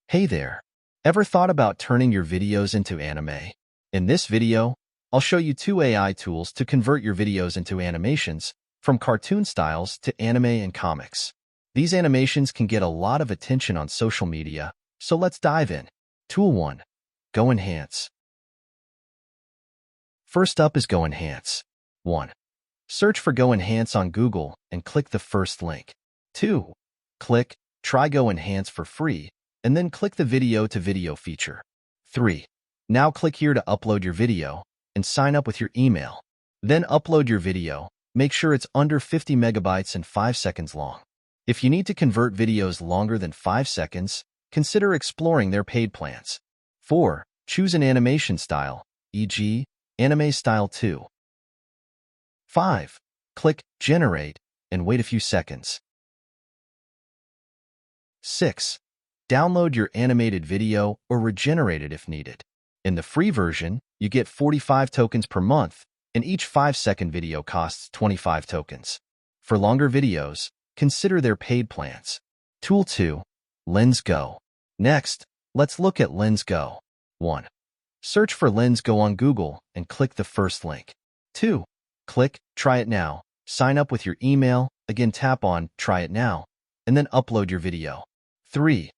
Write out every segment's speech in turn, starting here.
Hey there! Ever thought about turning your videos into anime? In this video, I'll show you 2 AI tools to convert your videos into animations, from cartoon styles to anime and comics. These animations can get a lot of attention on social media, so let's dive in. Tool 1. Go Enhance. First up is Go Enhance. 1. Search for Go Enhance on Google and click the first link. 2. Click Try Go Enhance for free, and then click the video-to-video feature. 3. Now click here to upload your video and sign up with your email. Then upload your video. Make sure it's under 50 megabytes and 5 seconds long. If you need to convert videos longer than 5 seconds, consider exploring their paid plans. 4. Choose an animation style, e.g., Anime Style 2. 5. Click Generate and wait a few seconds. 6. Download your animated video or regenerate it if needed. In the free version, you get 45 tokens per month, and each 5-second video costs 25 tokens. For longer videos, consider their paid plans. Tool 2. Lens Go. Next, let's look at Lens Go. 1. Search for Lens Go on Google and click the first link. 2. Click Try It Now. Sign up with your email, again tap on Try It Now, and then upload your video. 3.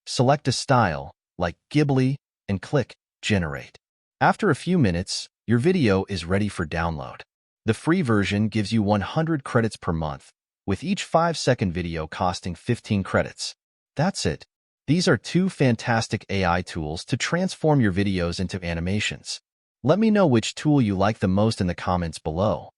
Select a style, like Ghibli, and click Generate. After a few minutes, your video is ready for download. The free version gives you 100 credits per month, with each 5-second video costing 15 credits. That's it. These are 2 fantastic AI tools to transform your videos into animations. Let me know which tool you like the most in the comments below.